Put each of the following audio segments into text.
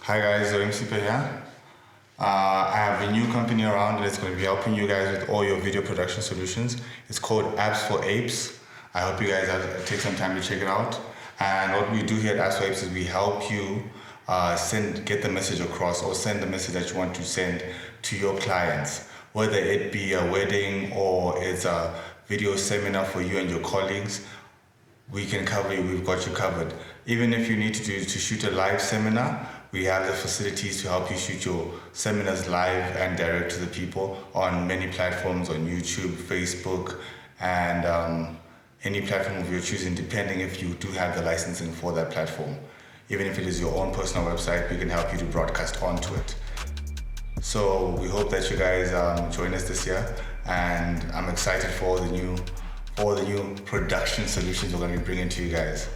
Hi guys, Zoim Sipa here. I have a new company around that's going to be helping you guys with all your video production solutions. It's called Apps for Apes. I hope you guys take some time to check it out. And what we do here at Apps for Apes is we help you get the message across or send the message that you want to send to your clients, whether it be a wedding or it's a video seminar for you and your colleagues. We can cover you. We've got you covered. Even if you need to shoot a live seminar, we have the facilities to help you shoot your seminars live and direct to the people on many platforms, on YouTube, Facebook, and any platform of your choosing, depending if you do have the licensing for that platform. Even if it is your own personal website, we can help you to broadcast onto it. So we hope that you guys join us this year, and I'm excited for all the new production solutions we're going to be bringing to you guys.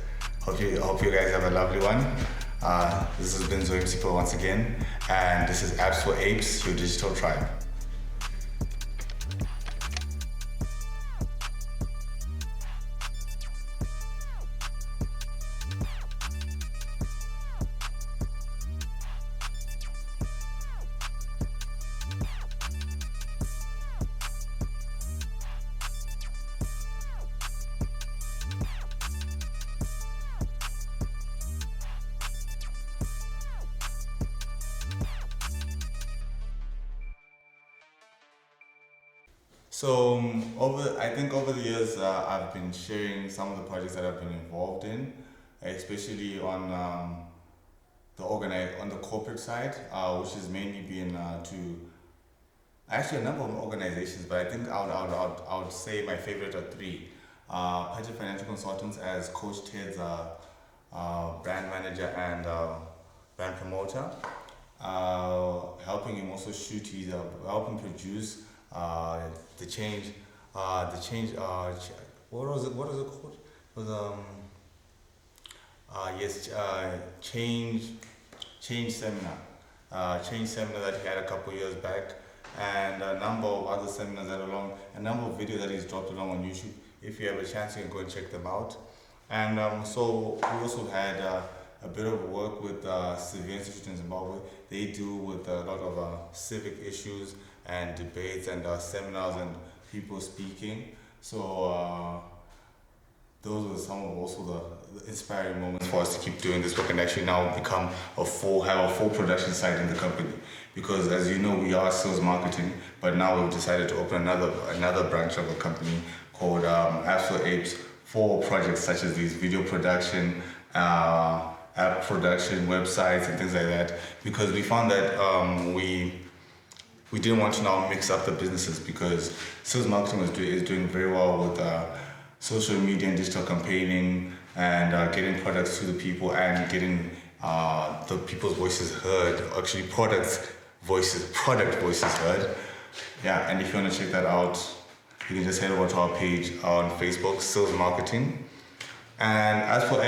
Hope you guys have a lovely one. This has been Zoim Sipa once again, and this is Apps for Apes, your digital tribe. So I think over the years, I've been sharing some of the projects that I've been involved in, especially on on the corporate side, which has mainly been to actually a number of organizations, but I think I would say my favorite are three. Paget Financial Consultants as Coach Ted's brand manager and brand promoter, helping him also shoot his, helping produce the change, what was it called? It was change seminar, change seminar that he had a couple years back, and a number of other seminars a number of videos that he's dropped along on YouTube. If you have a chance, you can go and check them out. And so we also had a bit of work with Civil Institute in Zimbabwe. They do with a lot of civic issues and debates and seminars and people speaking. So those were some of also the inspiring moments for us to keep doing this work and actually now have a full production side in the company. Because as you know, we are sales marketing, but now we've decided to open another branch of a company called Apps for Apes for projects such as these video production, app production, websites and things like that. Because we found that we didn't want to now mix up the businesses, because sales marketing is doing very well with social media and digital campaigning and getting products to the people and getting the people's voices heard, actually product voices heard. Yeah, and if you want to check that out, you can just head over to our page on Facebook, Sales Marketing. And as for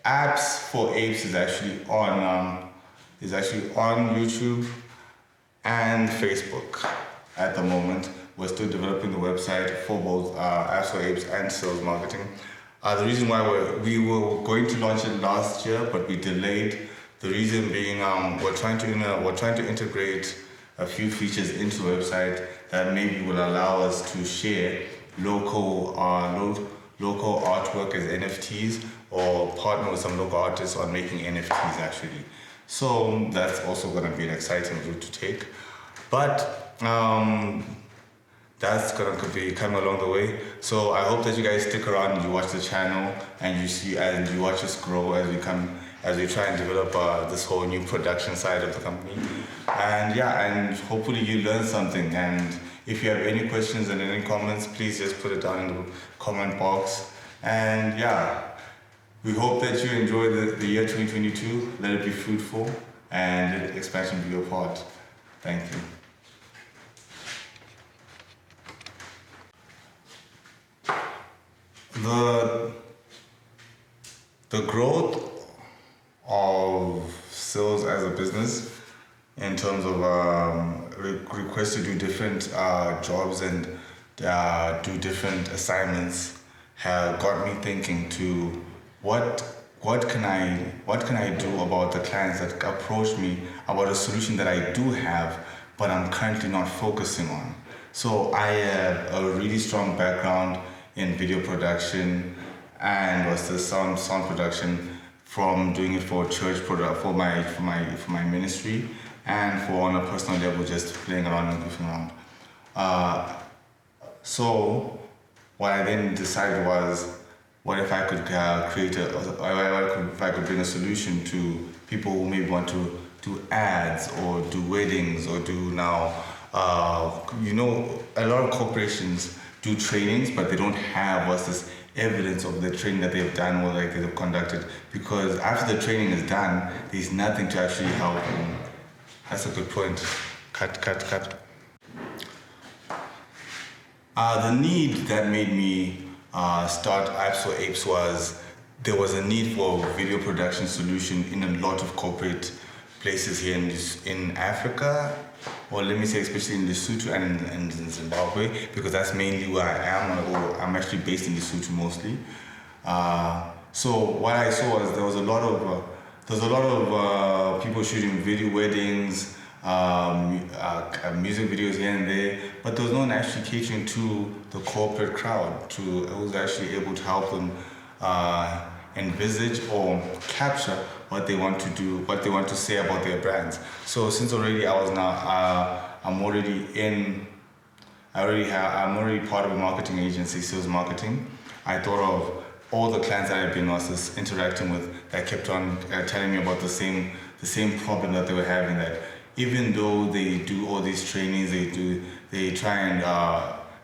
Apps for Apes is actually on YouTube and Facebook at the moment. We're still developing the website for both Apps for Apes and Sales Marketing. The reason why we were going to launch it last year, but we delayed. The reason being, we're trying to integrate a few features into the website that maybe will allow us to share local artwork as NFTs, or partner with some local artists on making NFTs actually. So that's also going to be an exciting route to take. But that's going to be coming along the way. So I hope that you guys stick around and you watch the channel and you watch us grow as we try and develop this whole new production side of the company. And hopefully you learn something. And if you have any questions and any comments, please just put it down in the comment box. And we hope that you enjoy the year 2022. Let it be fruitful and let expansion be your part. Thank you. The growth of sales as a business, in terms of requests to do different jobs and do different assignments, have got me thinking to what what can I do about the clients that approach me about a solution that I do have, but I'm currently not focusing on. So I have a really strong background in video production and was the sound production from doing it for church product for my ministry and for on a personal level just playing around and goofing around. So what I then decided was, what if I could if I could bring a solution to people who maybe want to do ads or do weddings or do now, a lot of corporations do trainings, but they don't have what's this evidence of the training that they've done or like they've conducted, because after the training is done, there's nothing to actually help them. That's a good point. Cut. The need that made me start Apps for Apes was there was a need for a video production solution in a lot of corporate places here in Africa, or let me say especially in Lesotho and in Zimbabwe, because that's mainly where I am, or I'm actually based in Lesotho mostly. So what I saw was there was a lot of people shooting video weddings, music videos here and there, but there was no one actually catering to the corporate crowd, who was actually able to help them envisage or capture what they want to do, what they want to say about their brands. So since already I'm already part of a marketing agency, sales marketing. I thought of all the clients that I've been interacting with that kept on telling me about the same problem that they were having, that even though they do all these trainings, they try and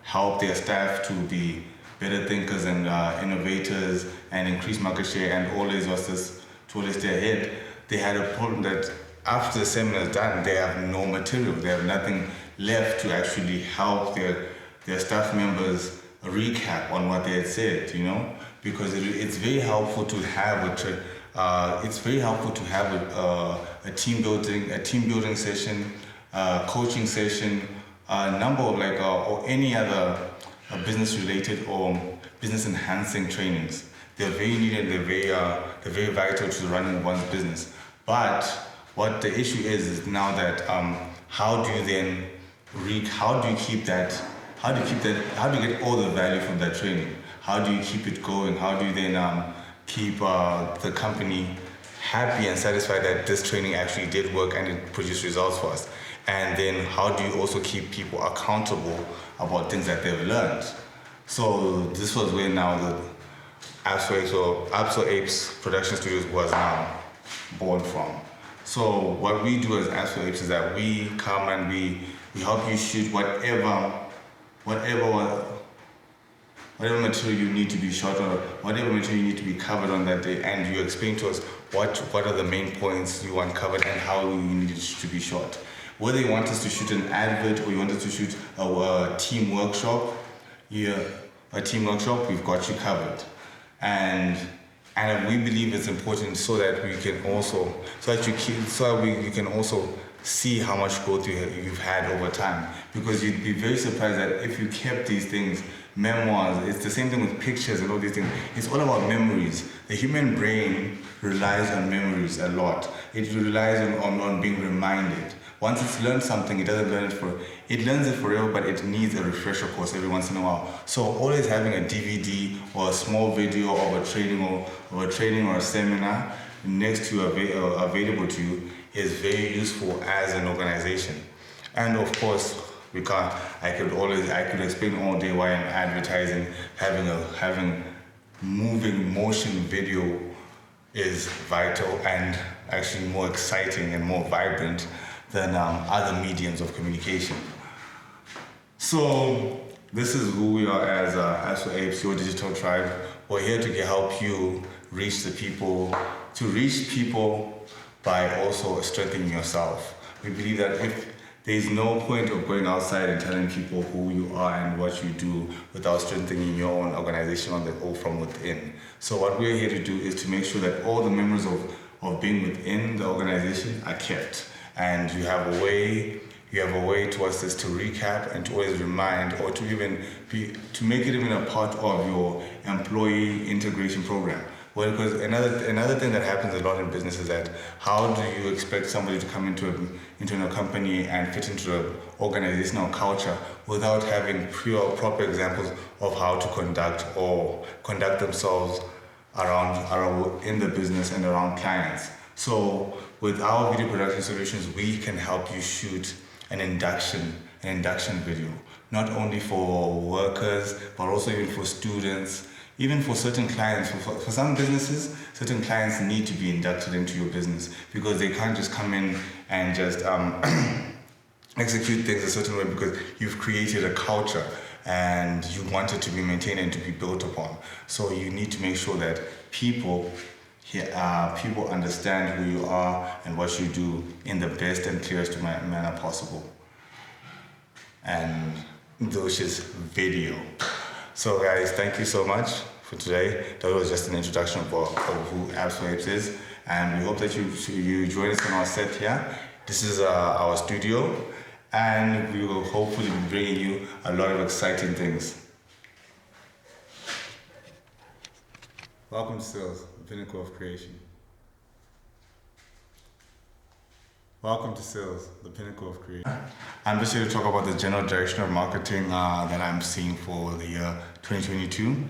help their staff to be better thinkers and innovators and increase market share and always to always stay ahead. They had a problem that after the seminar is done, they have no material. They have nothing left to actually help their staff members recap on what they had said, because it's very helpful to have a team building session, coaching session, a number of or any other business related or business enhancing trainings. They're very needed. They're very vital to running one's business. But what the issue is now that how do you get all the value from that training? How do you keep it going? How do you then keep the company happy and satisfied that this training actually did work and it produced results for us? And then how do you also keep people accountable about things that they've learned? So this was where now the Apps for Apes Production Studios was now born from. So what we do as Apps for Apes is that we come and we help you shoot whatever material you need to be shot or whatever material you need to be covered on that day, and you explain to us what are the main points you want covered and how you need it to be shot. Whether you want us to shoot an advert or you want us to shoot a team workshop, we've got you covered. And we believe it's important so that we can also you can also see how much growth you've had over time, because you'd be very surprised that if you kept these things, memoirs, it's the same thing with pictures and all these things. It's all about memories. The human brain relies on memories a lot. It relies on being reminded. Once it's learned something, it learns it forever, but it needs a refresher course every once in a while. So always having a DVD or a small video of a training or a seminar next to you, available to you, is very useful as an organization. And of course, I could explain all day why I'm advertising, having moving motion video is vital and actually more exciting and more vibrant than other mediums of communication. So this is who we are as Apps for Apes, your digital tribe. We're here to help you reach people by also strengthening yourself. We believe that if there's no point of going outside and telling people who you are and what you do without strengthening your own organization or from within. So what we're here to do is to make sure that all the members of being within the organization are kept. And you have a way towards this to recap and to always remind, or to make it even a part of your employee integration program. Well, because another thing that happens a lot in business is that how do you expect somebody to come into a company and fit into an organizational culture without having proper examples of how to conduct themselves around in the business and around clients. So with our video production solutions, we can help you shoot an induction video, not only for workers but also even for students. Even for certain clients, for some businesses, certain clients need to be inducted into your business because they can't just come in and just execute things a certain way, because you've created a culture and you want it to be maintained and to be built upon. So you need to make sure that people understand who you are and what you do in the best and clearest manner possible. And those is video. So guys, thank you so much for today. That was just an introduction of who AppsForApes is, and we hope that you join us on our set here. This is our studio, and we will hopefully be bringing you a lot of exciting things. Welcome to Sales, the pinnacle of creation. Welcome to Sales, the pinnacle of creation. I'm just here to talk about the general direction of marketing that I'm seeing for the year 2022.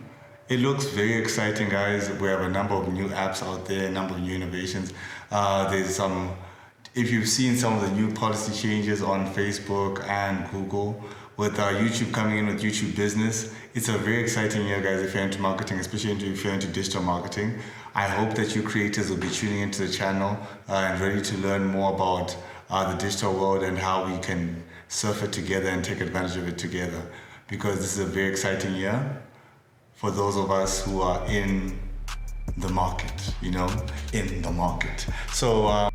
It looks very exciting, guys. We have a number of new apps out there, a number of new innovations. If you've seen some of the new policy changes on Facebook and Google, with YouTube coming in with YouTube Business, it's a very exciting year, guys, if you're into marketing, especially if you're into digital marketing. I hope that you creators will be tuning into the channel and ready to learn more about the digital world and how we can surf it together and take advantage of it together. Because this is a very exciting year for those of us who are in the market, in the market. So